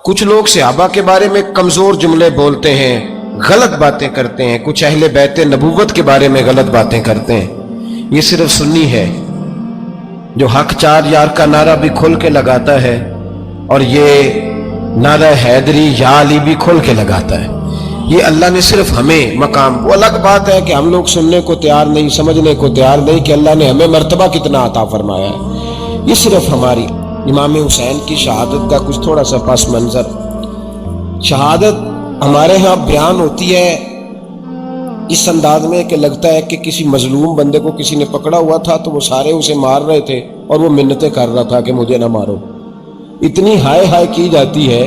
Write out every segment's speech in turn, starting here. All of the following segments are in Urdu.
کچھ لوگ صحابہ کے بارے میں کمزور جملے بولتے ہیں، غلط باتیں کرتے ہیں، کچھ اہل بیت نبوت کے بارے میں غلط باتیں کرتے ہیں. یہ صرف سنی ہے جو حق چار یار کا نعرہ بھی کھل کے لگاتا ہے اور یہ نعرہ حیدری یا علی بھی کھل کے لگاتا ہے. یہ اللہ نے صرف ہمیں مقام، وہ الگ بات ہے کہ ہم لوگ سننے کو تیار نہیں، سمجھنے کو تیار نہیں کہ اللہ نے ہمیں مرتبہ کتنا عطا فرمایا ہے. یہ صرف ہماری امام حسین کی شہادت کا کچھ تھوڑا سا پس منظر. شہادت ہمارے ہاں بیان ہوتی ہے اس انداز میں کہ لگتا ہے کہ کسی مظلوم بندے کو کسی نے پکڑا ہوا تھا تو وہ سارے اسے مار رہے تھے اور وہ منتیں کر رہا تھا کہ مجھے نہ مارو. اتنی ہائے ہائے کی جاتی ہے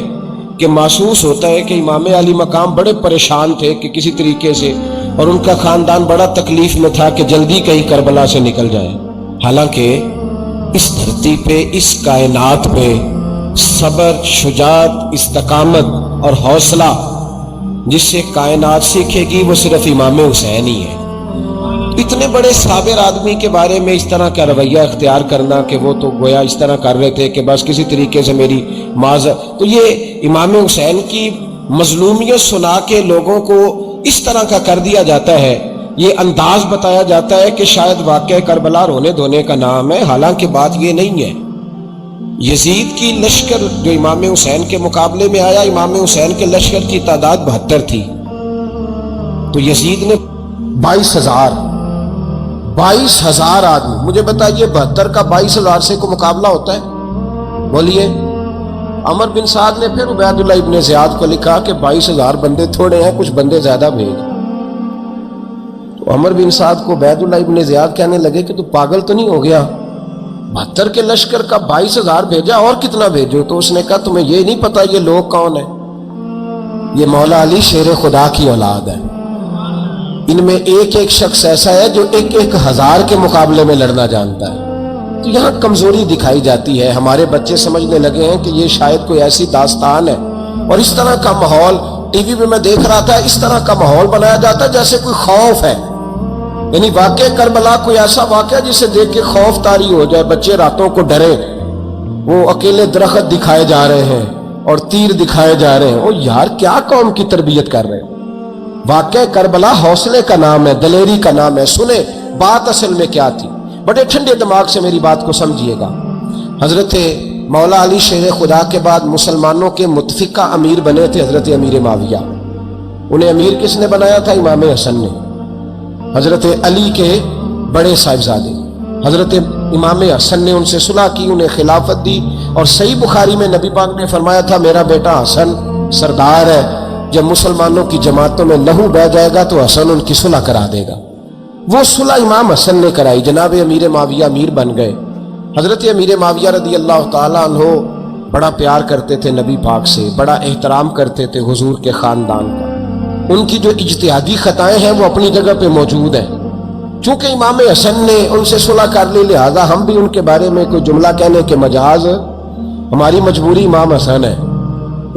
کہ محسوس ہوتا ہے کہ امام علی مقام بڑے پریشان تھے کہ کسی طریقے سے، اور ان کا خاندان بڑا تکلیف میں تھا کہ جلدی کہیں کربلا سے نکل جائے. حالانکہ اس دھرتی پہ، اس کائنات پہ صبر، شجاعت، استقامت اور حوصلہ جس سے کائنات سیکھے گی وہ صرف امام حسین ہی ہے. اتنے بڑے صابر آدمی کے بارے میں اس طرح کا رویہ اختیار کرنا کہ وہ تو گویا اس طرح کر رہے تھے کہ بس کسی طریقے سے میری معذرت، تو یہ امام حسین کی مظلومیت سنا کے لوگوں کو اس طرح کا کر دیا جاتا ہے. یہ انداز بتایا جاتا ہے کہ شاید واقعہ کربلا رونے دھونے کا نام ہے، حالانکہ بات یہ نہیں ہے. یزید کی لشکر جو امام حسین کے مقابلے میں آیا، امام حسین کے لشکر کی تعداد 72 تھی، تو یزید نے 22,000 آدمی. مجھے بتائیے 72 کا 22,000 سے کوئی مقابلہ ہوتا ہے؟ بولیے. عمر بن سعد نے پھر عبید اللہ ابن زیاد کو لکھا کہ 22,000 بندے تھوڑے ہیں، کچھ بندے زیادہ بھیج. تو عمر بن سعد کو عبید اللہ ابن زیاد کہنے لگے کہ تو پاگل تو نہیں ہو گیا، 72 کے لشکر کا 22,000 بھیجا، اور کتنا بھیجو؟ تو اس نے کہا تمہیں یہ نہیں پتا یہ لوگ کون ہیں؟ یہ مولا علی شیر خدا کی اولاد ہے. ان میں ایک ایک شخص ایسا ہے جو 1,000 کے مقابلے میں لڑنا جانتا ہے. تو یہاں کمزوری دکھائی جاتی ہے. ہمارے بچے سمجھنے لگے ہیں کہ یہ شاید کوئی ایسی داستان ہے، اور اس طرح کا ماحول ٹی وی میں دیکھ رہا تھا، اس طرح کا ماحول بنایا جاتا ہے جیسے کوئی خوف ہے. یعنی واقع کربلا کوئی ایسا واقعہ جسے دیکھ کے خوف طاری ہو جائے، بچے راتوں کو ڈرے. وہ اکیلے درخت دکھائے جا رہے ہیں اور تیر دکھائے جا رہے ہیں. وہ یار کیا قوم کی تربیت کر رہے ہیں؟ واقع کربلا حوصلے کا نام ہے، دلیری کا نام ہے. سنیں بات اصل میں کیا تھی، بڑے ٹھنڈے دماغ سے میری بات کو سمجھیے گا. حضرت مولا علی شیر خدا کے بعد مسلمانوں کے متفقہ امیر بنے تھے حضرت امیر معاویہ. انہیں امیر کس نے بنایا تھا؟ امام حسن نے. حضرت علی کے بڑے صاحبزادے حضرت امام حسن نے ان سے صلح کی، انہیں خلافت دی. اور صحیح بخاری میں نبی پاک نے فرمایا تھا میرا بیٹا حسن سردار ہے، جب مسلمانوں کی جماعتوں میں لہو بہہ جائے گا تو حسن ان کی صلح کرا دے گا. وہ صلح امام حسن نے کرائی. جناب امیر معاویہ امیر بن گئے. حضرت امیر معاویہ رضی اللہ تعالیٰ عنہ بڑا پیار کرتے تھے نبی پاک سے، بڑا احترام کرتے تھے حضور کے خاندان کا. ان کی جو اجتہادی خطائیں ہیں وہ اپنی جگہ پہ موجود ہیں. چونکہ امام حسن نے ان سے صلح کر لی، لہذا ہم بھی ان کے بارے میں کوئی جملہ کہنے کے مجاز، ہماری مجبوری امام حسن ہے.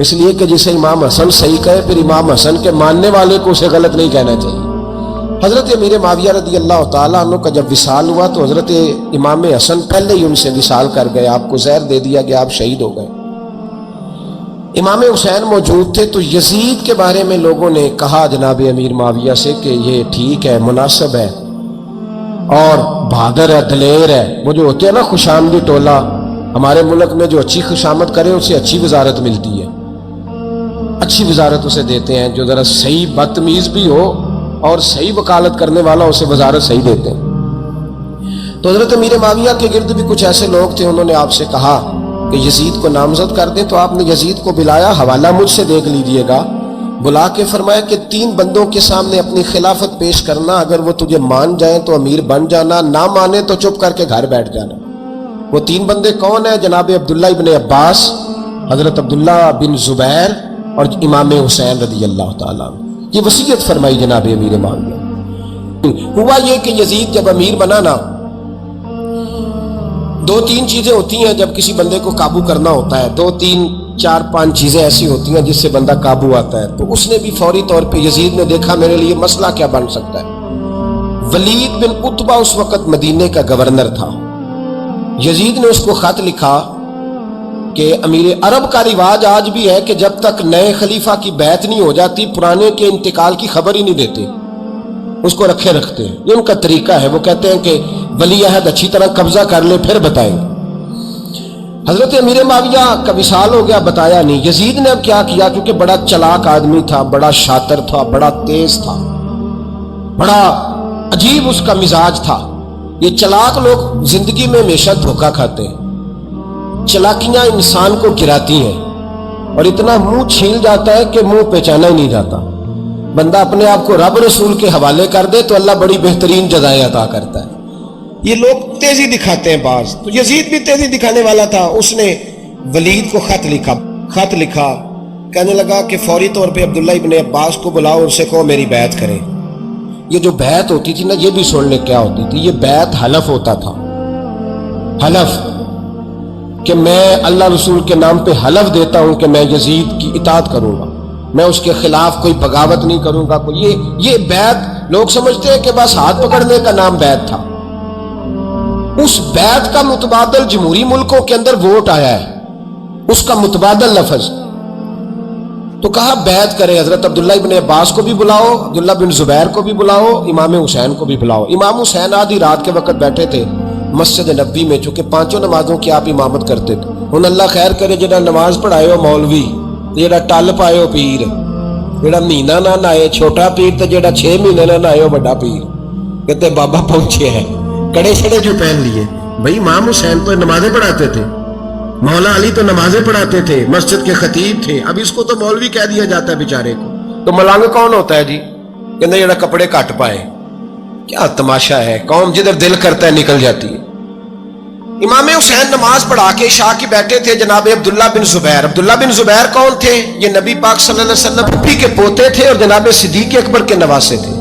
اس لیے کہ جسے امام حسن صحیح کہے پھر امام حسن کے ماننے والے کو اسے غلط نہیں کہنا چاہیے. حضرت امیر معاویہ رضی اللہ تعالیٰ عنہ کا جب وصال ہوا تو حضرت امام حسن پہلے ہی ان سے وصال کر گئے، آپ کو زہر دے دیا گیا، آپ شہید ہو گئے. امام حسین موجود تھے. تو یزید کے بارے میں لوگوں نے کہا جناب امیر معاویہ سے کہ یہ ٹھیک ہے، مناسب ہے اور بہادر ہے، دلیر ہے. وہ جو ہوتے ہیں نا خوشامدی ٹولہ، ہمارے ملک میں جو اچھی خوشامد کرے اسے اچھی وزارت ملتی ہے، اچھی وزارت اسے دیتے ہیں. جو ذرا صحیح بدتمیز بھی ہو اور صحیح وکالت کرنے والا اسے وزارت صحیح دیتے ہیں. تو حضرت امیر معاویہ کے گرد بھی کچھ ایسے لوگ تھے، انہوں نے آپ سے کہا کہ یزید کو نامزد کر دیں. تو آپ نے یزید کو بلایا، حوالہ مجھ سے دیکھ لیجئے گا. بلا کے فرمایا کہ 3 بندوں کے سامنے اپنی خلافت پیش کرنا، اگر وہ تجھے مان جائیں تو امیر بن جانا، نہ مانے تو چپ کر کے گھر بیٹھ جانا. وہ 3 بندے کون ہیں؟ جناب عبداللہ ابن عباس، حضرت عبداللہ بن زبیر اور امام حسین رضی اللہ تعالیٰ عنہ. یہ وصیت فرمائی جناب امیر معاویہ. ہوا یہ کہ یزید جب امیر بنا نا، 2-3 چیزیں ہوتی ہیں جب کسی بندے کو قابو کرنا ہوتا ہے، 2-3-4-5 چیزیں ایسی ہوتی ہیں جس سے بندہ قابو آتا ہے. تو اس نے بھی فوری طور پہ، یزید نے دیکھا میرے لیے مسئلہ کیا بن سکتا ہے. ولید بن عتبہ اس وقت مدینے کا گورنر تھا. یزید نے اس کو خط لکھا کہ امیر عرب کا رواج آج بھی ہے کہ جب تک نئے خلیفہ کی بیعت نہیں ہو جاتی پرانے کے انتقال کی خبر ہی نہیں دیتے، اس کو رکھے رکھتے ہیں. یہ ان کا طریقہ ہے. وہ کہتے ہیں کہ ولی عہد اچھی طرح قبضہ کر لے پھر بتائیں گے. حضرت امیر معاویہ کا وصال ہو گیا، بتایا نہیں. یزید نے اب کیا کیا، کیونکہ بڑا چلاک آدمی تھا، بڑا شاطر تھا، بڑا تیز تھا، بڑا عجیب اس کا مزاج تھا. یہ چلاک لوگ زندگی میں ہمیشہ دھوکہ کھاتے ہیں. چلاکیاں انسان کو گراتی ہیں اور اتنا منہ چھیل جاتا ہے کہ منہ پہچانا ہی نہیں جاتا. بندہ اپنے آپ کو رب رسول کے حوالے کر دے تو اللہ بڑی بہترین جزائیں عطا کرتا ہے. یہ لوگ تیزی دکھاتے ہیں بعض. تو یزید بھی تیزی دکھانے والا تھا. اس نے ولید کو خط لکھا کہنے لگا کہ فوری طور پہ عبداللہ ابن عباس کو بلاؤ اور اسے کہو میری بیعت کرے. یہ جو بیعت ہوتی تھی نا، یہ بھی سن لے کیا ہوتی تھی. یہ بیعت حلف ہوتا تھا. حلف کہ میں اللہ رسول کے نام پہ حلف دیتا ہوں کہ میں یزید کی اطاعت کروں گا، میں اس کے خلاف کوئی بغاوت نہیں کروں گا. یہ بیعت لوگ سمجھتے ہیں کہ بس ہاتھ پکڑنے کا نام بیعت تھا. اس بیعت کا متبادل جمہوری ملکوں کے اندر ووٹ آیا ہے، اس کا متبادل لفظ. تو کہا بیعت کرے. حضرت عبداللہ ابن عباس کو بھی بلاؤ، عبداللہ بن زبیر کو بھی بلاؤ، امام حسین کو بھی بلاؤ. امام حسین آدھی رات کے وقت بیٹھے تھے مسجد نبوی میں، چونکہ 5 نمازوں کی آپ امامت کرتے تھے. ہن اللہ خیر کرے جڑا نماز پڑھائے ہو مولوی، جڑا ٹل پائے ہو پیر، جڑا مہینہ نہ نہائے چھوٹا پیر، تے جڑا 6 مہینے نہ نہائے ہو بڑا پیر. کہتے بابا پہنچے ہیں، کڑے چھڑے جو پہن لیے. بھائی امام حسین تو نمازیں پڑھاتے تھے، مولا علی تو نمازیں پڑھاتے تھے، مسجد کے خطیب تھے. اب اس کو تو مولوی کہہ دیا جاتا ہے بیچارے کو. تو ملنگ کون ہوتا ہے جی؟ کہتے جڑا کپڑے کٹ پائے. کیا تماشا ہے، قوم جدھر دل کرتا ہے نکل جاتی ہے. امام حسین نماز پڑھا کے عشاء کی بیٹھے تھے جناب عبداللہ بن زبیر. عبداللہ بن زبیر کون تھے؟ یہ نبی پاک صلی اللہ علیہ وسلم پھپھی کے پوتے تھے اور جناب صدیق اکبر کے نواسے تھے.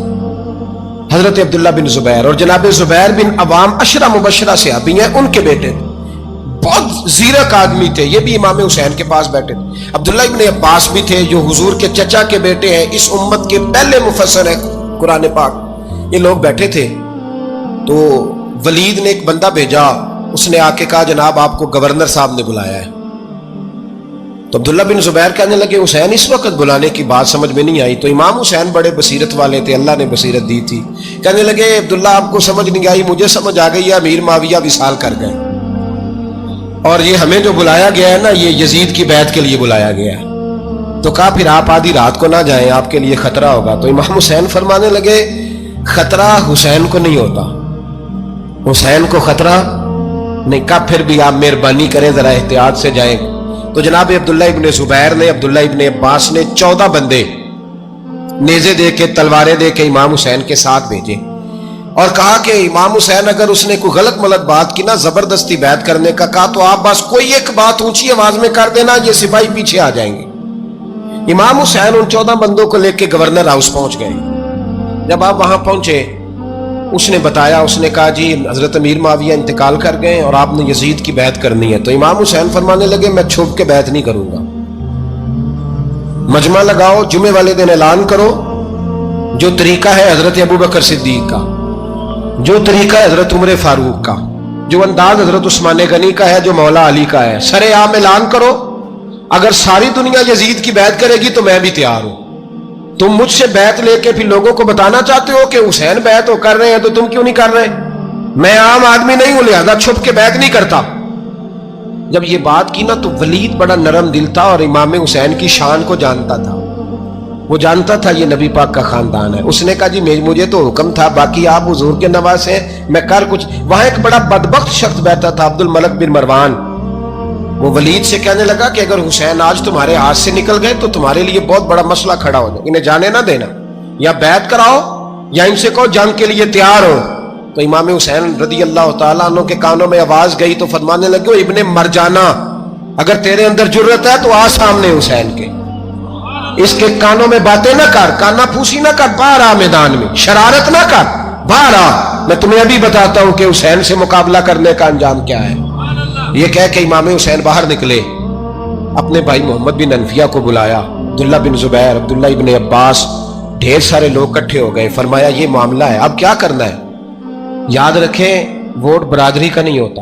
حضرت عبداللہ بن زبیر اور جناب زبیر بن عوام عشرہ مبشرہ صحابی ہیں، ان کے بیٹے تھے. بہت زیرک آدمی تھے. یہ بھی امام حسین کے پاس بیٹھے تھے. عبداللہ ابن عباس بھی تھے جو حضور کے چچا کے بیٹے ہیں، اس امت کے پہلے مفسر ہیں قرآن پاک. یہ لوگ بیٹھے تھے. تو ولید نے ایک بندہ بھیجا، اس نے آ کے کہا جناب آپ کو گورنر صاحب نے بلایا ہے. تو عبداللہ بن زبیر کہنے لگے حسین اس وقت بلانے کی بات سمجھ میں نہیں آئی. تو امام حسین بڑے بصیرت والے تھے، اللہ نے بصیرت دی تھی. کہنے لگے عبداللہ آپ کو سمجھ نہیں آئی، مجھے سمجھ آ گئی ہے، امیر معاویہ وصال کر گئے اور یہ ہمیں جو بلایا گیا ہے نا، یہ یزید کی بیعت کے لیے بلایا گیا ہے. تو کہا پھر آپ آدھی رات کو نہ جائیں، آپ کے لیے خطرہ ہوگا. تو امام حسین فرمانے لگے خطرہ حسین کو نہیں ہوتا، حسین کو خطرہ نہیں. کہا پھر بھی آپ مہربانی کریں ذرا احتیاط سے جائیں. تو جناب عبداللہ ابن زبیر نے، عبداللہ ابن عباس نے 14 بندے نیزے دے کے، تلواریں دے کے امام حسین کے ساتھ بھیجے اور کہا کہ امام حسین اگر اس نے کوئی غلط ملت بات کی نا، زبردستی بیعت کرنے کا کہا، تو آپ بس کوئی ایک بات اونچی آواز میں کر دینا، یہ سپاہی پیچھے آ جائیں گے. امام حسین ان 14 بندوں کو لے کے گورنر ہاؤس پہنچ گئے. جب آپ وہاں پہنچے اس نے بتایا، اس نے کہا جی حضرت امیر معاویہ انتقال کر گئے اور آپ نے یزید کی بیعت کرنی ہے. تو امام حسین فرمانے لگے میں چھپ کے بیعت نہیں کروں گا. مجمع لگاؤ، جمعے والے دن اعلان کرو، جو طریقہ ہے حضرت ابوبکر صدیق کا، جو طریقہ ہے حضرت عمر فاروق کا، جو انداز حضرت عثمان غنی کا ہے، جو مولا علی کا ہے، سرے عام اعلان کرو. اگر ساری دنیا یزید کی بیعت کرے گی تو میں بھی تیار ہوں. تم مجھ سے بیعت لے کے پھر لوگوں کو بتانا چاہتے ہو کہ حسین بیعت ہو کر رہے ہیں تو تم کیوں نہیں کر رہے؟ میں عام آدمی نہیں ہوں، لہذا چھپ کے بیعت نہیں کرتا. جب یہ بات کی نا تو ولید بڑا نرم دل تھا اور امام حسین کی شان کو جانتا تھا. وہ جانتا تھا یہ نبی پاک کا خاندان ہے. اس نے کہا جی مجھے تو حکم تھا، باقی آپ حضور کے نواسے ہیں، میں کر کچھ. وہاں ایک بڑا بدبخت شخص بیٹھا تھا، عبد الملک بن مروان. وہ ولید سے کہنے لگا کہ اگر حسین آج تمہارے ہاتھ سے نکل گئے تو تمہارے لیے بہت بڑا مسئلہ کھڑا ہو جائے. انہیں جانے نہ دینا، یا بیعت کراؤ یا ان سے کہو جنگ کے لیے تیار ہو. تو امام حسین رضی اللہ تعالیٰ عنہ کے کانوں میں آواز گئی تو فرمانے لگے ابن مرجانہ، اگر تیرے اندر جرت ہے تو آ سامنے حسین کے، اس کے کانوں میں باتیں نہ کر، کانا پھوسی نہ کر، باہر آ میدان میں، شرارت نہ کر، باہر آ، میں تمہیں ابھی بتاتا ہوں کہ حسین سے مقابلہ کرنے کا انجام کیا ہے. یہ کہہ کہ امام حسین باہر نکلے، اپنے بھائی محمد بن انفیہ کو بلایا، عبداللہ بن زبیر، عبداللہ ابن عباس، ڈھیر سارے لوگ اکٹھے ہو گئے. فرمایا یہ معاملہ ہے، اب کیا کرنا ہے؟ یاد رکھیں ووٹ برادری کا نہیں ہوتا،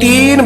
3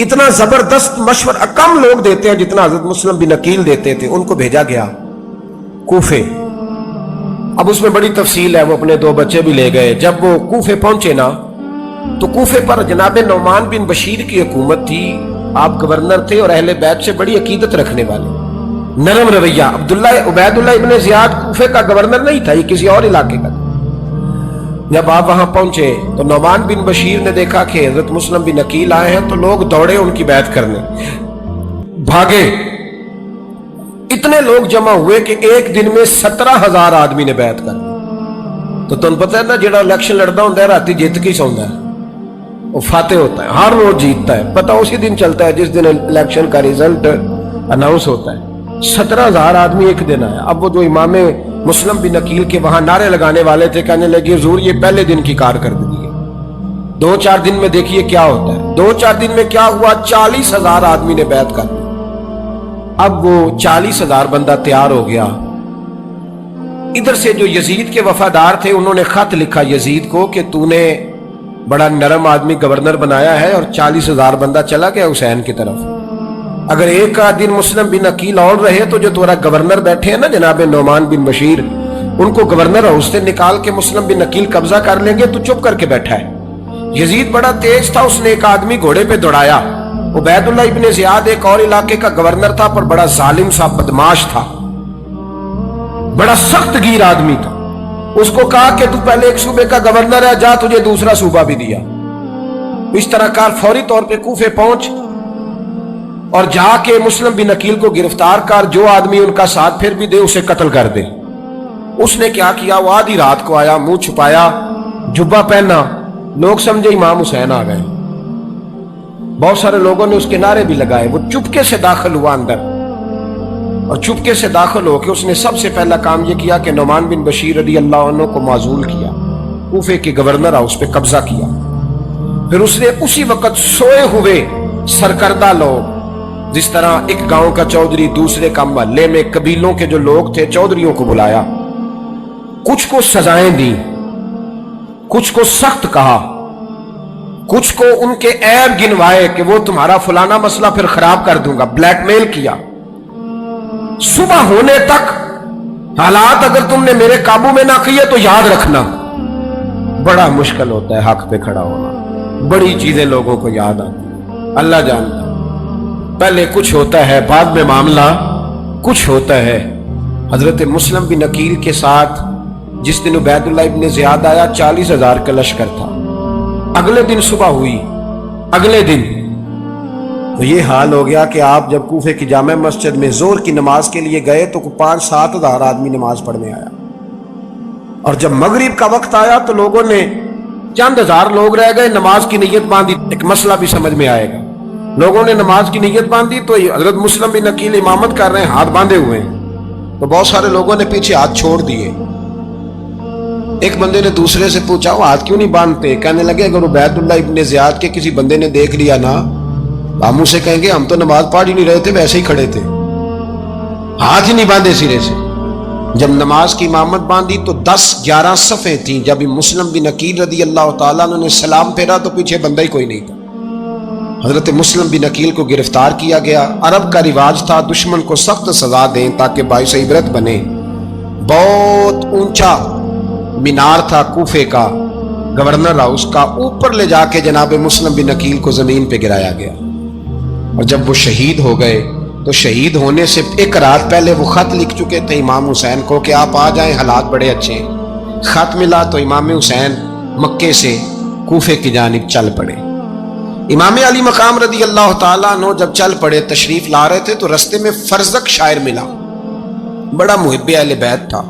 اتنا زبردست مشورہ کم لوگ دیتے ہیں جتنا حضرت مسلم بن عقیل دیتے تھے. ان کو بھیجا گیا کوفے. اب اس میں بڑی تفصیل ہے, وہ اپنے 2 بچے بھی لے گئے. جب وہ کوفے پہنچے نا تو کوفے پر جناب نعمان بن بشیر کی حکومت تھی. آپ گورنر تھے اور اہل بیت سے بڑی عقیدت رکھنے والے, نرم رویہ. عبید اللہ ابن زیاد کوفے کا گورنر نہیں تھا, یہ کسی اور علاقے کا تھا. جب آپ وہاں پہنچے تو نعمان بن بشیر نے دیکھا کہ حضرت مسلم بن عقیل آئے ہیں تو لوگ دوڑے ان کی بیعت کرنے, بھاگے. اتنے لوگ جمع ہوئے کہ ایک دن میں 17,000 آدمی نے بیعت کر. تو تم پتہ ہے نا, جڑا الیکشن لڑتا ہوتا ہے راتی جیت کے سوندا ہے, وہ فاتح ہوتا ہے, ہر روز جیتتا ہے. پتہ اسی دن چلتا ہے جس دن الیکشن کا ریزلٹ اناؤنس ہوتا ہے. 17,000 آدمی ایک دن آیا. اب وہ جو امام مسلم بن عقیل کے وہاں نعرے لگانے والے تھے کہنے لگے حضور یہ پہلے دن کی کارکردگی ہے, 2-4 دن میں دیکھیے کیا ہوتا ہے. 2-4 دن میں کیا ہوا, 40,000 آدمی نے بیعت کر دی. اب وہ 40,000 بندہ تیار ہو گیا. ادھر سے جو یزید کے وفادار تھے انہوں نے خط لکھا یزید کو کہ تو نے بڑا نرم آدمی گورنر بنایا ہے اور 40,000 بندہ چلا گیا حسین کی طرف. اگر ایک دن مسلم بن عقیل اور رہے تو جو تمہارا گورنر بیٹھے ہیں نا جناب نعمان بن بشیر, ان کو گورنر ہاؤس سے نکال کے مسلم بن عقیل قبضہ کر لیں گے. تو چپ کر کے بیٹھا ہے. یزید بڑا تیز تھا, اس نے ایک آدمی گھوڑے پہ دوڑایا. عبید اللہ ابن زیاد ایک اور علاقے کا گورنر تھا پر بڑا ظالم سا بدماش تھا, بڑا سخت گیر آدمی تھا. اس کو کہا کہ تو پہلے ایک صوبے کا گورنر ہے, جا تجھے دوسرا صوبہ بھی دیا. اس طرح کار فوری طور پہ کوفے پہنچ اور جا کے مسلم بن عقیل کو گرفتار کر, جو آدمی ان کا ساتھ پھر بھی دے اسے قتل کر دے. اس نے کیا کیا, وہ آدھی رات کو آیا, منہ چھپایا, جبہ پہنا, لوگ سمجھے امام حسین آ گئے. بہت سارے لوگوں نے اس کے نعرے بھی لگائے. وہ چپکے سے داخل ہوا اندر اور چپکے سے داخل ہو کے اس نے سب سے پہلا کام یہ کیا کہ نعمان بن بشیر رضی اللہ عنہ کو معزول کیا, کوفے کے گورنر ہاؤس پہ قبضہ کیا. پھر اس نے اسی وقت سوئے ہوئے سرکردہ لوگ, جس طرح ایک گاؤں کا چودھری دوسرے کا محلے میں قبیلوں کے جو لوگ تھے چودھریوں کو بلایا, کچھ کو سزائیں دی, کچھ کو سخت کہا, کچھ کو ان کے عیب گنوائے کہ وہ تمہارا فلانا مسئلہ پھر خراب کر دوں گا, بلیک میل کیا. صبح ہونے تک حالات اگر تم نے میرے قابو میں نہ کیے تو یاد رکھنا بڑا مشکل ہوتا ہے حق پہ کھڑا ہونا. بڑی چیزیں لوگوں کو یاد آتی, اللہ جانتا. پہلے کچھ ہوتا ہے, بعد میں معاملہ کچھ ہوتا ہے. حضرت مسلم بن عقیل کے ساتھ جس دن عبید اللہ ابن زیاد آیا 40,000 کا لشکر تھا. اگلے دن صبح ہوئی, اگلے دن تو یہ حال ہو گیا کہ آپ جب کوفے کی جامع مسجد میں زور کی نماز کے لیے گئے تو 5-7 ہزار آدمی نماز پڑھنے آیا. اور جب مغرب کا وقت آیا تو لوگوں نے چند ہزار لوگ رہ گئے, نماز کی نیت باندھی. ایک مسئلہ بھی سمجھ میں آئے گا. لوگوں نے نماز کی نیت باندھی تو حضرت مسلم بن عقیل امامت کر رہے ہیں, ہاتھ باندھے ہوئے ہیں. تو بہت سارے لوگوں نے پیچھے ہاتھ چھوڑ دیے. ایک بندے نے دوسرے سے پوچھا وہ ہاتھ کیوں نہیں باندھتے؟ کہنے لگے اگر عبید اللہ ابن زیاد کے کسی بندے نے دیکھ لیا نا ہم اسے کہیں گے ہم تو نماز پڑھ ہی نہیں رہے تھے, ویسے ہی کھڑے تھے, ہاتھ ہی نہیں باندھے سرے سے. جب نماز کی امامت باندھی تو 10-11 صفیں تھیں. جب مسلم بن عقیل رضی اللہ تعالیٰ عنہ نے سلام پھیرا تو پیچھے بندہ ہی کوئی نہیں تھا. حضرت مسلم بن عقیل کو گرفتار کیا گیا. عرب کا رواج تھا دشمن کو سخت سزا دیں تاکہ باعث عبرت بنے. بہت اونچا مینار تھا کوفے کا گورنر ہاؤس کا, اوپر لے جا کے جناب مسلم بن عقیل کو زمین پہ گرایا گیا. اور جب وہ شہید ہو گئے تو شہید ہونے سے ایک رات پہلے وہ خط لکھ چکے تھے امام حسین کو کہ آپ آ جائیں, حالات بڑے اچھے ہیں. خط ملا تو امام حسین مکے سے کوفے کی جانب چل پڑے. امام علی مقام رضی اللہ تعالیٰ عنہ جب چل پڑے تشریف لا رہے تھے تو رستے میں فرزق شاعر ملا, بڑا محب اہل بیت تھا.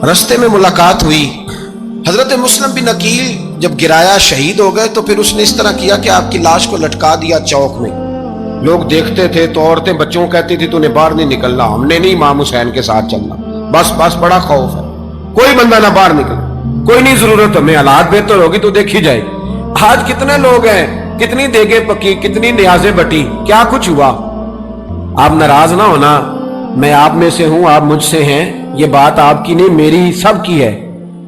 رستے میں ملاقات ہوئی. حضرت مسلم بن عقیل جب گرایا شہید ہو گئے تو پھر اس نے اس طرح کیا کہ آپ کی لاش کو لٹکا دیا چوک میں. لوگ دیکھتے تھے تو عورتیں بچوں کہتی تھی تو نے باہر نہیں نکلنا, ہم نے نہیں امام حسین کے ساتھ چلنا, بس بڑا خوف ہے, کوئی بندہ نہ باہر نکلے, کوئی نہیں ضرورت ہمیں, حالات بہتر ہوگی تو دیکھی جائے. آج کتنے لوگ ہیں, کتنی دیگیں پکی, کتنی نیازیں بٹی, کیا کچھ ہوا. آپ ناراض نہ ہونا, میں آپ میں سے ہوں, آپ مجھ سے ہیں, یہ بات آپ کی نہیں میری سب کی ہے.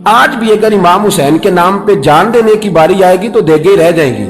آج بھی اگر امام حسین کے نام پہ جان دینے کی باری آئے گی تو دیگیں رہ جائیں گی.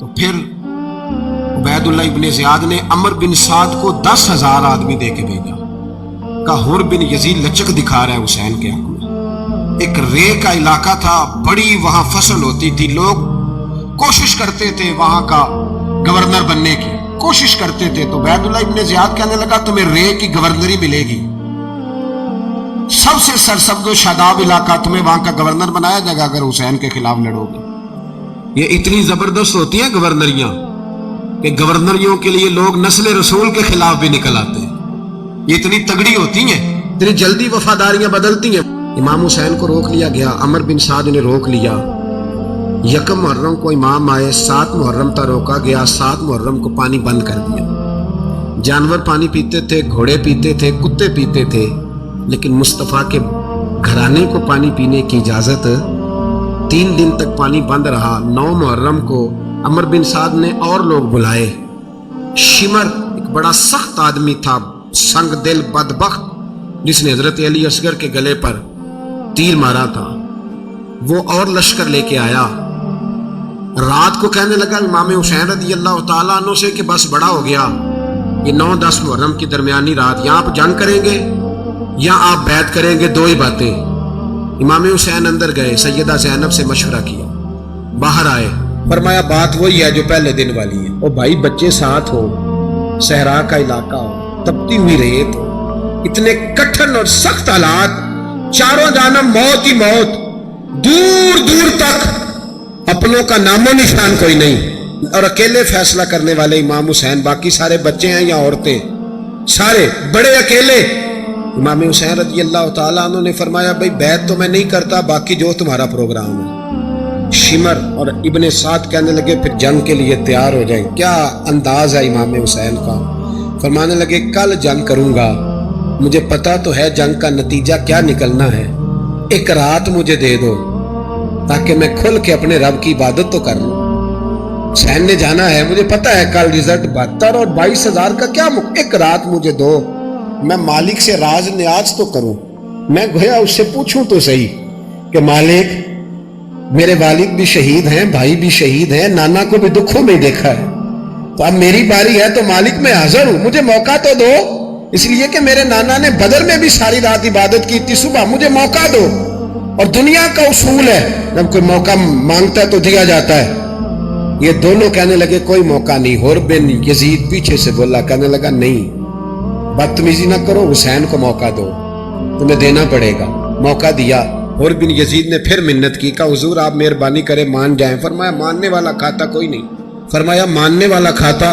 تو پھر عبید اللہ ابن زیاد نے عمر بن سعد کو 10,000 آدمی دے کے بھیجا. کہا حر بن یزید لچک دکھا رہا ہے حسین کے حق میں. ایک رے کا علاقہ تھا, بڑی وہاں فصل ہوتی تھی, لوگ کوشش کرتے تھے وہاں کا گورنر بننے کی کوشش کرتے تھے. تو عبید اللہ ابن زیاد کہنے لگا تمہیں رے کی گورنری ملے گی, سب سے سرسبز و شاداب علاقہ, تمہیں وہاں کا گورنر بنایا جائے گا اگر حسین کے خلاف لڑو گے. یہ اتنی زبردست ہوتی ہیں گورنریاں کہ گورنریوں کے لیے لوگ نسل رسول کے خلاف بھی نکل آتے ہیں. یہ اتنی تگڑی ہوتی ہیں, اتنی جلدی وفاداریاں بدلتی ہیں. امام حسین کو روک لیا گیا, عمر بن سعد نے روک لیا. یکم محرم کو امام آئے, 7 محرم تک روکا گیا, 7 محرم کو پانی بند کر دیا. جانور پانی پیتے تھے, گھوڑے پیتے تھے, کتے پیتے تھے, لیکن مصطفیٰ کے گھرانے کو پانی پینے کی اجازت. 3 دن تک پانی بند رہا. 9 محرم کو عمر بن سعد نے اور لوگ بلائے. شمر ایک بڑا سخت آدمی تھا, سنگ دل بدبخت, جس نے حضرت علی اصغر کے گلے پر تیر مارا تھا, وہ اور لشکر لے کے آیا. رات کو کہنے لگا امام حسین رضی اللہ تعالیٰ عنہ سے کہ بس بڑا ہو گیا, یہ 9-10 محرم کی درمیانی رات, یہاں آپ جنگ کریں گے یا آپ بیعت کریں گے, 2 ہی باتیں. امام حسین اندر گئے, سیدہ زینب سے مشورہ کیا, باہر آئے, فرمایا بات وہی ہے جو پہلے دن والی ہے. او بھائی بچے ساتھ ہو, صحرا کا علاقہ ہو, تپتی ہوئی ریت, اتنے کٹھن اور سخت حالات, چاروں جانب موت ہی موت, دور دور تک اپنوں کا نام و نشان کوئی نہیں, اور اکیلے فیصلہ کرنے والے امام حسین, باقی سارے بچے ہیں یا عورتیں, سارے بڑے اکیلے. امام حسین رضی اللہ تعالیٰ عنہ نے فرمایا بھائی بیعت تو میں نہیں کرتا, باقی جو تمہارا پروگرام ہے. شمر اور ابن سعد کہنے لگے پھر جنگ کے لیے تیار ہو جائیں. کیا انداز ہے امام حسین کا, فرمانے لگے کل جنگ کروں گا, مجھے پتا تو ہے جنگ کا نتیجہ کیا نکلنا ہے, 1 رات مجھے دے دو تاکہ میں کھل کے اپنے رب کی عبادت تو کر لوں. حسین نے جانا ہے, مجھے پتا ہے کل رزلٹ 72 اور 22,000 کا کیا 1 رات مجھے دو, میں مالک سے راز نیاز تو کروں. میں گویا اس سے پوچھوں تو صحیح کہ مالک میرے والد بھی شہید ہیں, بھائی بھی شہید ہیں, نانا کو بھی دکھوں میں دیکھا ہے, تو اب میری باری ہے تو مالک میں حاضر ہوں, مجھے موقع تو دو. اس لیے کہ میرے نانا نے بدر میں بھی ساری رات عبادت کی تھی, صبح مجھے موقع دو. اور دنیا کا اصول ہے جب کوئی موقع مانگتا ہے تو دیا جاتا ہے. یہ دونوں کہنے لگے کوئی موقع نہیں. حر بن یزید پیچھے سے بولا, کہنے لگا نہیں بدتمیزی نہ کرو, حسین کو موقع دو, تمہیں دینا پڑے گا. موقع دیا. حر بن یزید نے پھر منت کی, کہا حضور آپ مہربانی کریں مان جائیں. فرمایا ماننے والا کھاتا کوئی نہیں. فرمایا ماننے والا کھاتا,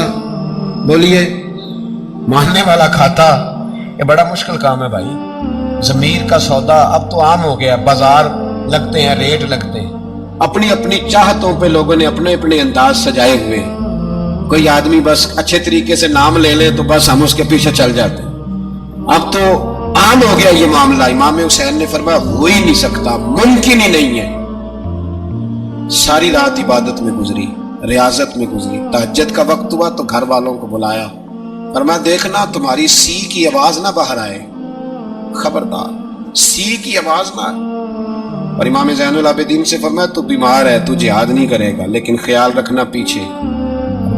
بولیے ماننے والا کھاتا. یہ بڑا مشکل کام ہے بھائی. ضمیر کا سودا اب تو عام ہو گیا, بازار لگتے ہیں, ریٹ لگتے ہیں, اپنی اپنی چاہتوں پہ لوگوں نے اپنے اپنے انداز سجائے ہوئے ہیں. کوئی آدمی بس اچھے طریقے سے نام لے لے تو بس ہم اس کے پیچھے چل جاتے ہیں. اب تو عام ہو گیا یہ معاملہ. امام حسین نے فرمایا ہو ہی نہیں سکتا, ممکن ہی نہیں ہے. ساری رات عبادت میں گزری, ریاضت میں گزری. تہجد کا وقت ہوا تو گھر والوں کو بلایا, فرمایا دیکھنا تمہاری سی کی آواز نہ باہر آئے, خبردار سی کی آواز نہ آئے. اور امام زین العابدین سے فرمایا تو بیمار ہے, تو جہاد نہیں کرے گا, لیکن خیال رکھنا پیچھے.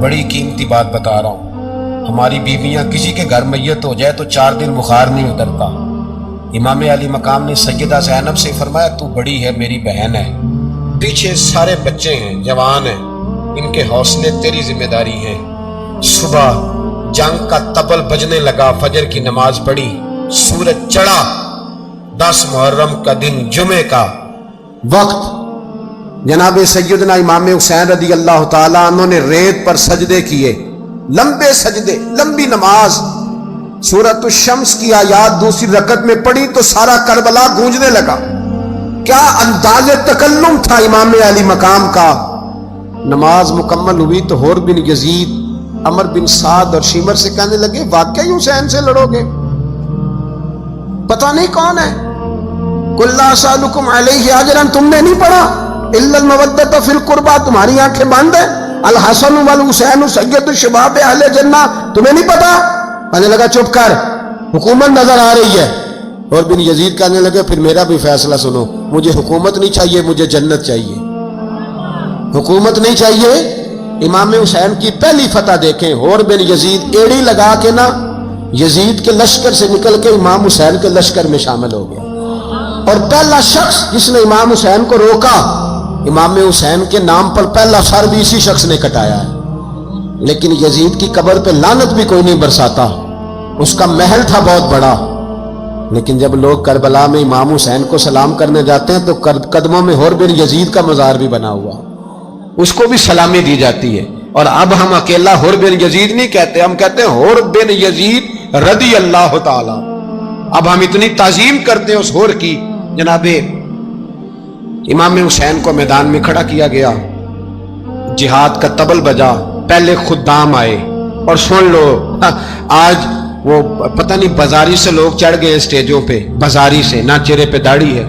بڑی قیمتی بات بتا رہا ہوں, ہماری بیویاں کسی کے گھر میت ہو جائے تو 4 دن بخار نہیں اترتا. امام علی مقام نے سیدہ زینب سے فرمایا تو بڑی ہے, میری بہن ہے, پیچھے سارے بچے ہیں, جوان ہیں, ان کے حوصلے تیری ذمہ داری ہیں. صبح جنگ کا طبل بجنے لگا, فجر کی نماز پڑھی, سورج چڑھا. 10 محرم کا دن جمعے کا وقت, جناب سیدنا امام حسین رضی اللہ تعالیٰ عنہ نے ریت پر سجدے کیے, لمبے سجدے, لمبی نماز. سورۃ الشمس کی آیات دوسری رکعت میں پڑھی تو سارا کربلا گونجنے لگا. کیا انداز تکلم تھا امام علی مقام کا. نماز مکمل ہوئی تو حر بن یزید, عمر بن سعد اور شمر سے کہنے لگے واقعی حسین سے لڑو گے؟ پتہ نہیں کون ہے. قل لا اسألکم علیہ اجرا, تم نے نہیں پڑھا الا المودۃ فی القربى, تمہاری آنکھیں بند ہیں. الحسن والحسین سید الشباب اہل جنہ, تمہیں نہیں پتا؟ کہنے لگا چپ کر, حکومت نظر آ رہی ہے, اور بن یزید کہنے لگے پھر میرا بھی فیصلہ سنو، مجھے حکومت نہیں چاہیے، مجھے جنت چاہیے۔ حکومت نہیں چاہیے۔ امام حسین کی پہلی فتح دیکھیں، اور بن یزید ایڑی لگا کے نا یزید کے لشکر سے نکل کے امام حسین کے لشکر میں شامل ہو گیا، اور پہلا شخص جس نے امام حسین کو روکا، امام حسین کے نام پر پہلا سر بھی اسی شخص نے کٹایا ہے۔ لیکن یزید کی قبر پہ لعنت بھی کوئی نہیں برساتا، اس کا محل تھا بہت بڑا، لیکن جب لوگ کربلا میں امام حسین کو سلام کرنے جاتے ہیں تو قدموں میں حر بن یزید کا مزار بھی بنا ہوا، اس کو بھی سلامی دی جاتی ہے۔ اور اب ہم اکیلا حر بن یزید نہیں کہتے، ہم کہتے ہیں حر بن یزید رضی اللہ تعالی۔ اب ہم اتنی تعظیم کرتے ہیں اس حر کی۔ جناب امام حسین کو میدان میں کھڑا کیا گیا، جہاد کا طبل بجا، پہلے خدام آئے، اور سن لو آج وہ پتہ نہیں بازاری سے لوگ چڑھ گئے اسٹیجوں پہ، بازاری سے، نہ چہرے پہ داڑھی ہے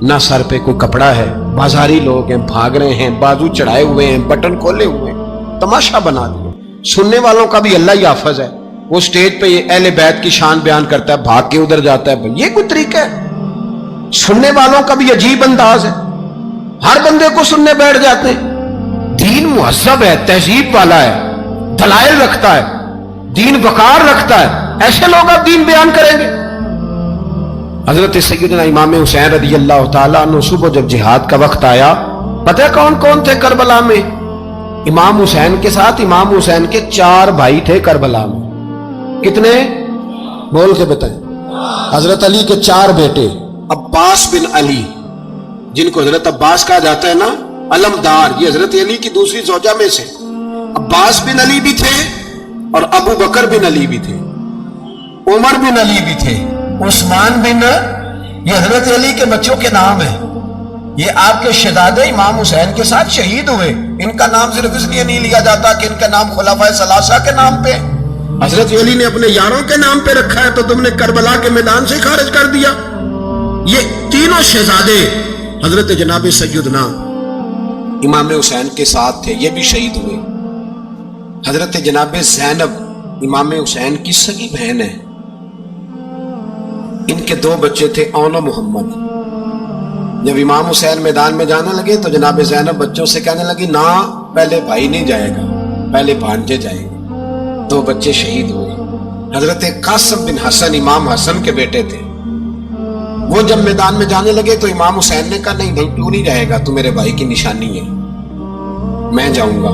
نہ سر پہ کوئی کپڑا ہے، بازاری لوگ ہیں، بھاگ رہے ہیں، بازو چڑھائے ہوئے ہیں، بٹن کھولے ہوئے ہیں، تماشا بنا دیا۔ سننے والوں کا بھی اللہ ہی حافظ ہے، وہ سٹیج پہ یہ اہل بیت کی شان بیان کرتا ہے، بھاگ کے ادھر جاتا ہے، یہ کوئی طریقہ ہے؟ سننے والوں کا بھی عجیب انداز ہے، ہر بندے کو سننے بیٹھ جاتے ہیں۔ دین مہذب ہے، تہذیب والا ہے، دلائل رکھتا ہے، دین وقار رکھتا ہے، ایسے لوگ اب دین بیان کریں گے؟ حضرت سیدنا امام حسین رضی اللہ تعالیٰ عنہ صبح جب جہاد کا وقت آیا، پتہ ہے کون کون تھے کربلا میں؟ امام حسین کے ساتھ امام حسین کے 4 بھائی تھے کربلا میں۔ کتنے؟ بول کے بتائیں۔ حضرت علی کے 4 بیٹے، عباس بن علی، جن کو حضرت عباس کہا جاتا ہے نا، علمدار، یہ حضرت علی کی دوسری زوجہ میں سے عباس بن علی بھی تھے، اور ابو بکر بن علی بھی تھے، عمر بن علی بھی تھے، عثمان بن، یہ حضرت علی کے بچوں کے نام ہیں، یہ آپ کے شہزادے امام حسین کے ساتھ شہید ہوئے۔ ان کا نام صرف اس لیے نہیں لیا جاتا کہ ان کا نام خلفائے ثلاثہ کے نام پہ، حضرت علی نے اپنے یاروں کے نام پہ رکھا ہے تو تم نے کربلا کے میدان سے خارج کر دیا۔ یہ تینوں شہزادے حضرت جناب سیدنا امام حسین کے ساتھ تھے، یہ بھی شہید ہوئے۔ حضرت جناب زینب امام حسین کی سگی بہن ہے، ان کے 2 بچے تھے، اون و محمد۔ جب امام حسین میدان میں جانے لگے تو جناب زینب بچوں سے کہنے لگی، نہ پہلے بھائی نہیں جائے گا، پہلے بھانجے جائیں گے۔ 2 بچے شہید ہوئے۔ حضرت قاسم بن حسن امام حسن کے بیٹے تھے، وہ جب میدان میں جانے لگے تو امام حسین نے کہا، نہیں تو نہیں جائے گا، تو میرے بھائی کی نشانی ہے، میں جاؤں گا۔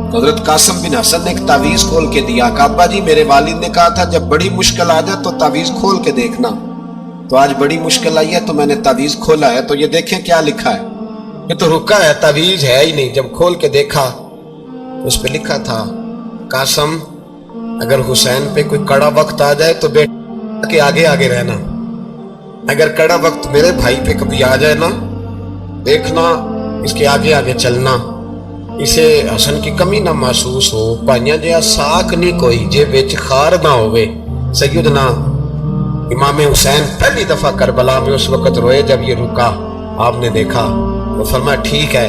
تو حضرت قاسم بن حسن نے ایک تعویذ کھول کے دیا کہ ابا جی میرے والد نے کہا تھا جب بڑی مشکل آ جائے تو تعویذ کھول کے دیکھنا، تو آج بڑی مشکل آئی ہے تو میں نے تعویذ کھولا ہے، تو یہ دیکھیں کیا لکھا ہے، یہ تو رکا ہے، تعویذ ہے ہی نہیں۔ جب کھول کے دیکھا تو اس پہ لکھا تھا، قاسم اگر حسین پہ کوئی کڑا وقت آ جائے تو بیٹا کے آگے آگے رہنا، اگر کڑا وقت میرے بھائی پہ کبھی آ جائے نا، دیکھنا اس کے آگے آگے چلنا، اسے حسن کی کمی نہ محسوس ہو، پائیاں جہاں ساک نہیں کوئی جے وچ خار نہ ہوئے۔ سیدنا امام حسین پہلی دفعہ کربلا میں اس وقت روئے جب یہ رکا، آپ نے دیکھا تو فرمایا ٹھیک ہے،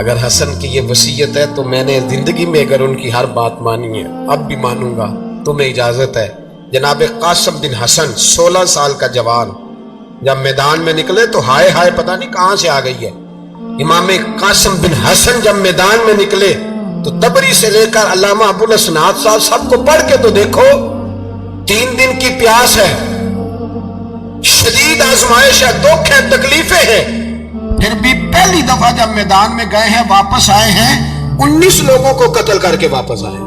اگر حسن کی یہ وصیت ہے تو میں نے زندگی میں اگر ان کی ہر بات مانی ہے اب بھی مانوں گا، تمہیں اجازت ہے۔ جناب قاسم بن حسن 16 سال کا جوان جب میدان میں نکلے تو ہائے ہائے پتہ نہیں کہاں سے آ گئی ہے۔ امام قاسم بن حسن جب میدان میں نکلے تو تبری سے لے کر علامہ ابو الاسناد صاحب سب کو پڑھ کے تو دیکھو، 3 دن کی پیاس ہے، شدید آزمائش ہے، دکھ ہے، تکلیفیں ہیں، پھر بھی پہلی دفعہ جب میدان میں گئے ہیں واپس آئے ہیں، 19 لوگوں کو قتل کر کے واپس آئے،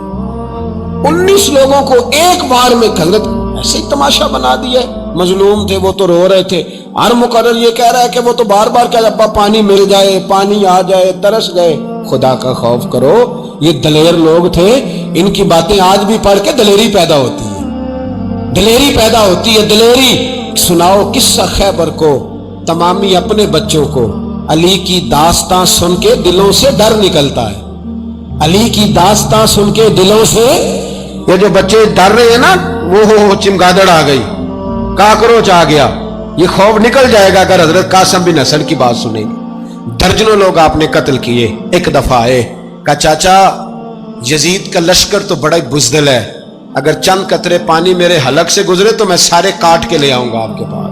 19 لوگوں کو ایک بار میں حضرت ایسے ہی تماشا بنا دیا۔ مظلوم تھے وہ تو رو رہے تھے، ہر مقرر یہ کہہ رہا ہے کہ وہ تو بار بار کہہ ابا پانی مل جائے، پانی آ جائے، ترس گئے۔ خدا کا خوف کرو، یہ دلیر لوگ تھے، ان کی باتیں آج بھی پڑھ کے دلیری پیدا ہوتی ہے، دلیری پیدا ہوتی ہے، دلیری۔ سناؤ قصہ خیبر کو، تمامی اپنے بچوں کو، علی کی داستان سن کے دلوں سے ڈر نکلتا ہے، علی کی داستان سن کے دلوں سے یہ جو بچے ڈر رہے ہیں نا، وہ چمگادڑ آ گئی، کاکروچ آ گیا، یہ خوف نکل جائے گا اگر حضرت قاسم بن حسن کی بات سنیں گے۔ درجنوں لوگ آپ نے قتل کیے۔ ایک دفعہ آئے، کہا چاچا یزید کا لشکر تو بڑا بزدل ہے، اگر چند قطرے پانی میرے حلق سے گزرے تو میں سارے کاٹ کے لے آؤں گا آپ کے پاس۔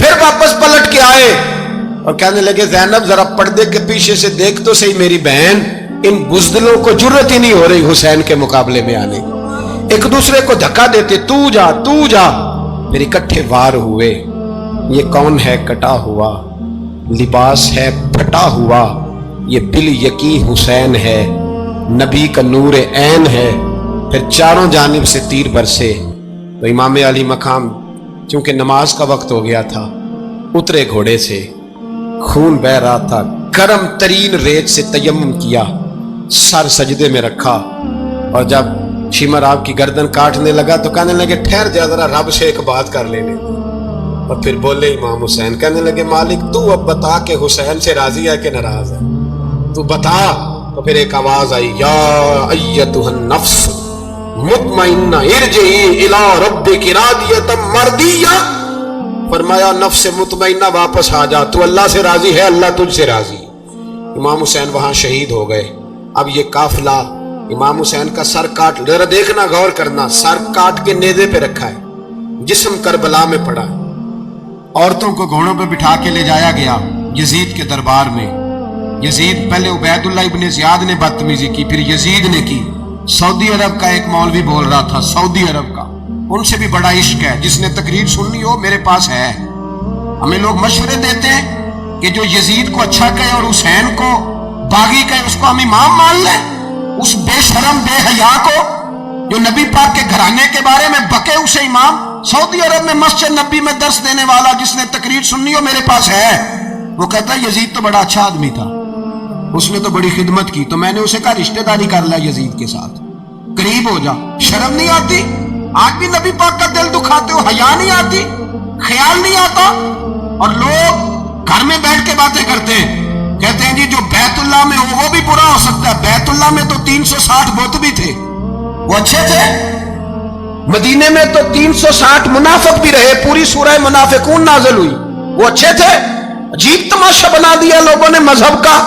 پھر واپس پلٹ کے آئے اور کہنے لگے زینب ذرا پردے کے پیچھے سے دیکھ تو صحیح میری بہن، ان بزدلوں کو جرت ہی نہیں ہو رہی حسین کے مقابلے میں آنے، ایک دوسرے کو دھکا دیتے، تو جا تو جا، پھر اکٹھے وار ہوئے۔ یہ کون ہے کٹا ہوا، لباس ہے پھٹا ہوا، یہ بال یقین حسین ہے، نبی کا نور عین ہے۔ پھر چاروں جانب سے تیر برسے تو امام علی مقام چونکہ نماز کا وقت ہو گیا تھا، اترے گھوڑے سے، خون بہ رہا تھا، گرم ترین ریت سے تیمم کیا، سر سجدے میں رکھا، اور جب شمر آپ کی گردن کاٹنے لگا تو کہنے لگے ٹھہر جا ذرا رب سے ایک بات کر لینے۔ اور پھر بولے امام حسین، کہنے لگے مالک تو اب بتا کہ حسین سے راضی ہے کہ ناراض ہے، تو بتا۔ تو پھر ایک آواز آئی، یا ایتھا النفس مطمئنہ ارجعی الی ربک راضیۃ مرضیہ، فرمایا نفس مطمئنہ واپس آ جا، تو اللہ سے راضی ہے، اللہ تجھ سے راضی۔ امام حسین وہاں شہید ہو گئے۔ اب یہ قافلہ امام حسین کا سر کاٹ، ذرا دیکھنا غور کرنا، سر کاٹ کے نیزے پہ رکھا ہے، جسم کربلا میں پڑا ہے، عورتوں کو گھوڑوں پہ بٹھا کے لے جایا گیا یزید کے دربار میں۔ یزید پہلے عبید اللہ ابن زیاد نے بدتمیزی کی، پھر یزید نے کی۔ سعودی عرب کا ایک مولوی بول رہا تھا، سعودی عرب کا، ان سے بھی بڑا عشق ہے، جس نے تقریر سننی ہو میرے پاس ہے۔ ہمیں لوگ مشورے دیتے ہیں کہ جو یزید کو اچھا کہے اور حسین کو باغی کہے اس کو ہم امام مان لیں، اس بے شرم بے حیا کو جو نبی پاک کے گھرانے کے بارے میں بکے اسے امام۔ سعودی عرب میں مسجد نبی میں درس دینے والا جس نے تقریر سننی ہو میرے پاس ہے، وہ کہتا ہے یزید تو بڑا اچھا آدمی تھا، اس نے تو بڑی خدمت کی، تو میں نے اسے کہا رشتہ داری کر لیا یزید کے ساتھ، قریب ہو جا۔ شرم نہیں آتی؟ آج بھی نبی پاک کا دل دکھاتے ہو، حیا نہیں آتی، خیال نہیں آتا؟ اور لوگ گھر میں بیٹھ کے باتیں کرتے ہیں، کہتے ہیں جی جو بیت اللہ میں ہو وہ بھی برا ہو سکتا ہے۔ بیت اللہ میں تو 360 بت بھی تھے، وہ اچھے تھے۔ مدینے میں تو 360 منافق بھی رہے، پوری سورہ منافقون نازل ہوئی، وہ اچھے تھے۔ عجیب تماشا بنا دیا لوگوں نے مذہب کا۔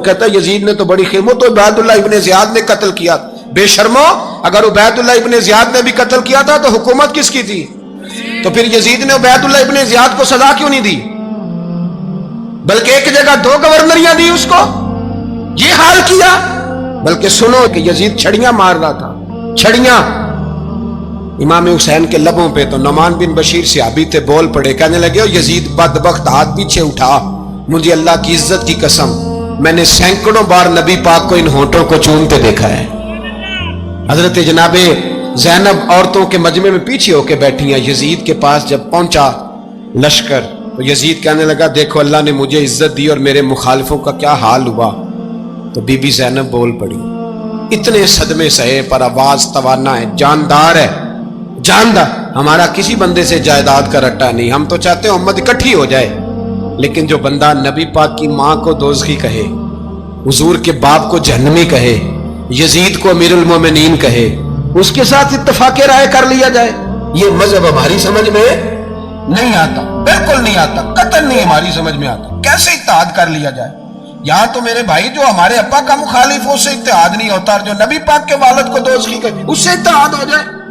کہتا ہے یزید نے تو بڑی خدمت، تو عبید اللہ ابن زیاد نے قتل کیا۔ بے شرمو، اگر عبید اللہ ابن زیاد نے بھی قتل کیا تھا تو حکومت کس کی تھی؟ تو پھر یزید نے عبید اللہ ابن زیاد کو سزا کیوں نہیں دی، بلکہ ایک جگہ 2 گورنریاں دی اس کو؟ یہ حال کیا۔ بلکہ سنو کہ یزید چھڑیاں مار رہا تھا، چھڑیاں امام حسین کے لبوں پہ، تو نعمان بن بشیر صحابی تھے، بول پڑے، کہنے لگے او یزید بدبخت، ہاتھ پیچھے اٹھا، مجھے اللہ کی عزت کی قسم میں نے سینکڑوں بار نبی پاک کو ان ہونٹوں کو چومتے دیکھا ہے۔ حضرت جناب زینب عورتوں کے مجمع میں پیچھے ہو کے بیٹھی ہیں۔ یزید کے پاس جب پہنچا لشکر تو یزید کہنے لگا دیکھو اللہ نے مجھے عزت دی اور میرے مخالفوں کا کیا حال ہوا۔ تو بی بی زینب بول پڑی، اتنے صدمے سہے پر آواز توانا ہے، جاندار ہے، جاندار، ہمارا کسی بندے سے جائیداد کا رٹا نہیں، ہم تو چاہتے ہیں امت اکٹھی ہو جائے، لیکن جو بندہ نبی پاک کی ماں کو دوزخی کہے، حضور کے باپ کو جہنمی کہے، یزید کو امیر المومنین کہے، اس کے ساتھ اتفاق رائے کر لیا جائے، یہ مذہب ہماری سمجھ میں نہیں آتا، بالکل نہیں آتا، قطعاً نہیں ہماری سمجھ میں آتا۔ کیسے اتحاد کر لیا جائے؟ یہاں تو میرے بھائی جو ہمارے ابا کا مخالف ہو اس سے اتحاد نہیں ہوتا، اور جو نبی پاک کے والد کو دوزخی کہے اس سے اتحاد ہو جائے۔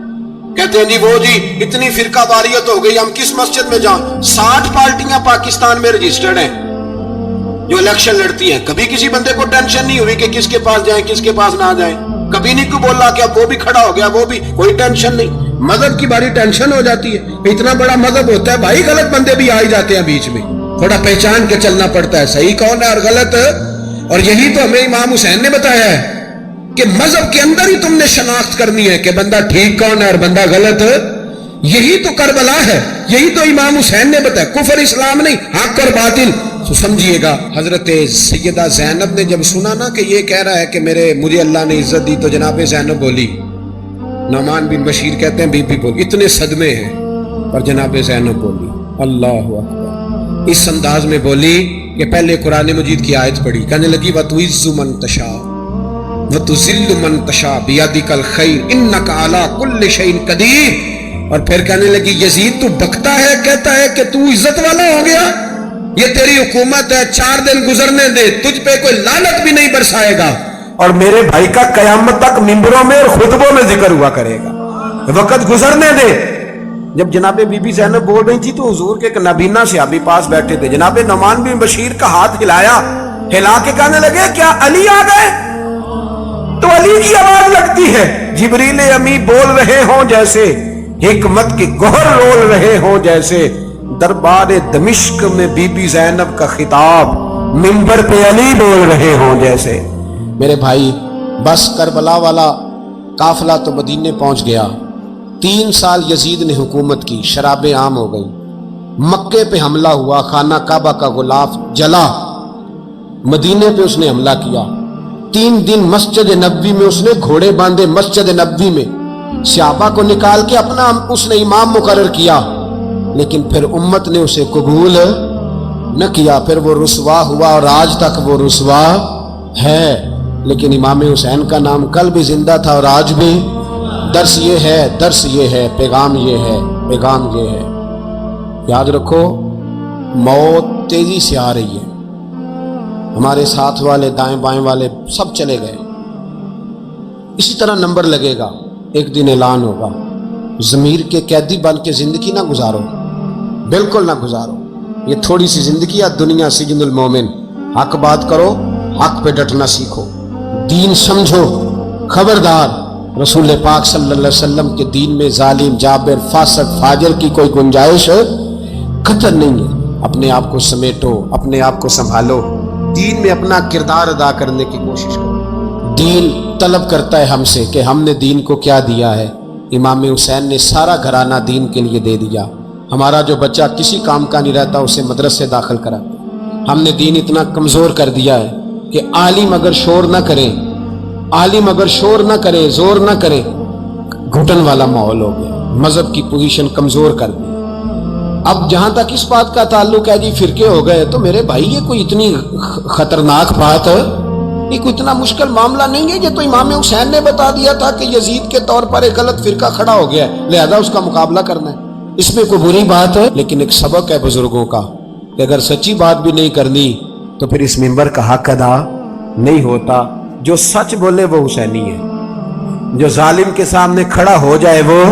کہتے ہیں جی وہ جی اتنی فرقہ واریت ہو گئی، ہم کس مسجد میں جائیں؟ 60 پارٹیاں پاکستان میں رجسٹرڈ ہیں جو الیکشن لڑتی ہیں، کبھی کسی بندے کو ٹینشن نہیں ہوئی کہ کس کے پاس جائیں کس کے پاس نہ جائیں، کبھی نہیں کوئی بولا کہ اب وہ بھی کھڑا ہو گیا، وہ بھی، کوئی ٹینشن نہیں۔ مذہب کی باری ٹینشن ہو جاتی ہے، اتنا بڑا مذہب ہوتا ہے بھائی، غلط بندے بھی آ ہی جاتے ہیں بیچ میں، تھوڑا پہچان کے چلنا پڑتا ہے صحیح کون ہے اور غلط۔ اور یہی تو ہمیں امام حسین نے بتایا ہے کہ مذہب کے اندر ہی تم نے شناخت کرنی ہے کہ بندہ ٹھیک کون ہے اور بندہ غلط۔ یہی تو کربلا ہے، یہی تو امام حسین نے بتایا، کفر اسلام نہیں، حق اور باطل۔ تو سمجھیے گا حضرت سیدہ زینب نے جب سنا نا کہ یہ کہہ رہا ہے کہ مجھے اللہ نے عزت دی، تو جناب زینب بولی، نعمان بن بشیر کہتے ہیں بی بی بولی، اتنے صدمے ہیں، اور جناب زینب بولی اللہ اکبر، اس انداز میں بولی کہ پہلے قرآن مجید کی آیت پڑھی، کہنے لگی وَتُعِزُّ مَن تَشَاءُ وَتُذِلُّ مَن تَشَاءُ بِيَدِكَ الْخَيْرُ إِنَّكَ عَلَىٰ كُلِّ شَيْءٍ قَدِيرٌ۔ اور پھر کہنے لگی یزید تو بکتا ہے، کہتا ہے کہ تو عزت والا ہو گیا، یہ تیری حکومت ہے، 4 دن گزرنے دے، تجھ پہ کوئی لعنت بھی نہیں برسائے گا، اور میرے بھائی کا قیامت تک ممبروں میں اور خطبوں میں ذکر ہوا کرے گا، وقت گزرنے دے۔ جب جناب بی بی زینب بول رہی تھی تو حضور کے ایک نابینا صحابی پاس بیٹھے تھے، جناب نعمان بن بشیر کا ہاتھ ہلایا، ہلا کے کہنے لگے کیا علی آ گئے؟ تو علی کی آواز لگتی ہے، جبریل امی بول رہے ہوں جیسے، حکمت کے گوہر رول رہے ہوں جیسے، دربار دمشق میں بی بی زینب کا خطاب، منبر پہ علی بول رہے ہوں جیسے۔ میرے بھائی بس کربلا والا قافلہ تو مدینے پہنچ گیا، 3 سال یزید نے حکومت کی، شرابیں عام ہو گئی، مکے پہ حملہ ہوا، خانہ کعبہ کا غلاف جلا، مدینے پہ اس نے حملہ کیا، 3 دن مسجد نبوی میں اس نے گھوڑے باندھے، مسجد نبوی میں صحابہ کو نکال کے اپنا اس نے امام مقرر کیا، لیکن پھر امت نے اسے قبول نہ کیا، پھر وہ رسوا ہوا اور آج تک وہ رسوا ہے، لیکن امام حسین کا نام کل بھی زندہ تھا اور آج بھی۔ درس یہ ہے، پیغام یہ ہے، پیغام یہ ہے، یاد رکھو موت تیزی سے آ رہی ہے، ہمارے ساتھ والے دائیں بائیں والے سب چلے گئے، اسی طرح نمبر لگے گا، ایک دن اعلان ہوگا، ضمیر کے قیدی بن کے زندگی نہ گزارو، بالکل نہ گزارو، یہ تھوڑی سی زندگی ہے دنیا سجن المومن، حق بات کرو، حق پہ ڈٹنا سیکھو، دین سمجھو، خبردار رسول پاک صلی اللہ علیہ وسلم کے دین میں ظالم، جابر، فاسق، فاجر کی کوئی گنجائش قطر نہیں ہے، اپنے آپ کو سمیٹو، اپنے آپ کو سنبھالو، دین میں اپنا کردار ادا کرنے کی کوشش کرو، دین طلب کرتا ہے ہم سے کہ ہم نے دین کو کیا دیا ہے، امام حسین نے سارا گھرانہ دین کے لیے دے دیا، ہمارا جو بچہ کسی کام کا نہیں رہتا اسے مدرسے داخل کراتے، ہم نے دین اتنا کمزور کر دیا ہے کہ عالم اگر شور نہ کرے، زور نہ کرے، گھٹن والا ماحول ہو گیا، مذہب کی پوزیشن کمزور کر دی۔ اب جہاں تک اس بات کا تعلق ہے جی فرقے ہو گئے، تو میرے بھائی یہ کوئی اتنی خطرناک بات ہے، یہ کوئی اتنا مشکل معاملہ نہیں ہے، یہ تو امام حسین نے بتا دیا تھا کہ یزید کے طور پر ایک غلط فرقہ کھڑا ہو گیا ہے، لہذا اس کا مقابلہ کرنا ہے، اس میں کوئی بری بات ہے؟ لیکن ایک سبق ہے بزرگوں کا کہ اگر سچی بات بھی نہیں کرنی تو پھر اس منبر کا حق ادا نہیں ہوتا۔ جو سچ بولے وہ حسینی ہے، جو ظالم کے سامنے کھڑا ہو جائے وہ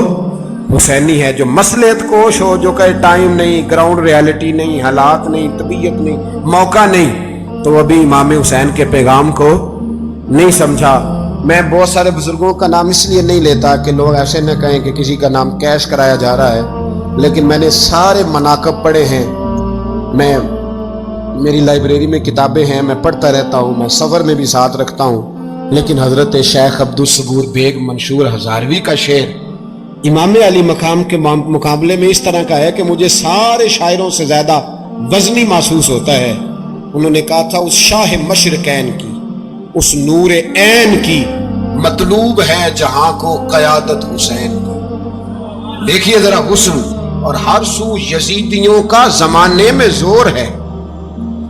حسینی ہے، جو مصلحت کوش ہو، جو کہے ٹائم نہیں، گراؤنڈ ریالٹی نہیں، حالات نہیں، طبیعت نہیں، موقع نہیں، تو ابھی امام حسین کے پیغام کو نہیں سمجھا۔ میں بہت سارے بزرگوں کا نام اس لیے نہیں لیتا کہ لوگ ایسے نہ کہیں کہ کسی کا نام کیش کرایا جا رہا ہے، لیکن میں نے سارے مناقب پڑھے ہیں، میری لائبریری میں کتابیں ہیں، میں پڑھتا رہتا ہوں، میں سفر میں بھی ساتھ رکھتا ہوں، لیکن حضرت شیخ عبدالصبور بیگ منشور ہزاروی کا شعر امام علی مقام کے مقابلے میں اس طرح کا ہے کہ مجھے سارے شاعروں سے زیادہ وزنی محسوس ہوتا ہے۔ انہوں نے کہا تھا اس شاہ مشرقین کی، اس نور عین کی مطلوب ہے جہاں کو قیادت حسین کی۔ دیکھیے ذرا حسن، اور ہر سو یزیدیوں کا زمانے میں زور ہے،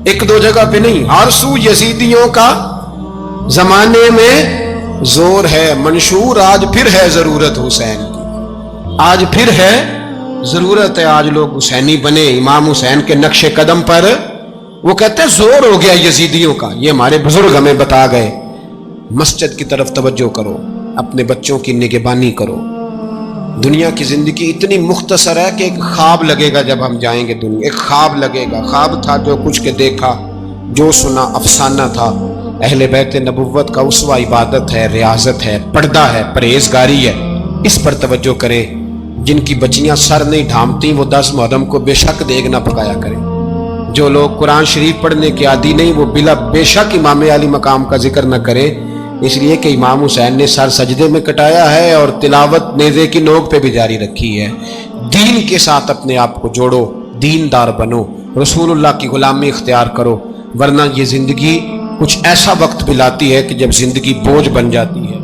ایک دو جگہ پہ نہیں، ہر سو یزیدیوں کا زمانے میں زور ہے۔ منشور آج پھر ہے ضرورت حسین کی، آج پھر ہے ضرورت ہے، آج لوگ حسینی بنے، امام حسین کے نقش قدم پر۔ وہ کہتے ہیں زور ہو گیا یزیدیوں کا، یہ ہمارے بزرگ ہمیں بتا گئے۔ مسجد کی طرف توجہ کرو، اپنے بچوں کی نگہبانی کرو۔ دنیا کی زندگی اتنی مختصر ہے کہ ایک خواب لگے گا جب ہم جائیں گے دنیا، ایک خواب لگے گا، خواب تھا جو کچھ کے دیکھا، جو سنا افسانہ تھا۔ اہل بیت نبوت کا اسوہ عبادت ہے، ریاضت ہے، پردہ ہے، پرہیزگاری ہے، اس پر توجہ کریں۔ جن کی بچیاں سر نہیں ڈھانپتی وہ 10 محرم کو بے شک دیگ نہ پکایا کریں۔ جو لوگ قرآن شریف پڑھنے کے عادی نہیں وہ بے شک امام علی مقام کا ذکر نہ کریں، اس لیے کہ امام حسین نے سر سجدے میں کٹایا ہے اور تلاوت نیزے کی نوک پہ بھی جاری رکھی ہے۔ دین کے ساتھ اپنے آپ کو جوڑو، دیندار بنو، رسول اللہ کی غلامی اختیار کرو، ورنہ یہ زندگی کچھ ایسا وقت بھی لاتی ہے کہ جب زندگی بوجھ بن جاتی ہے۔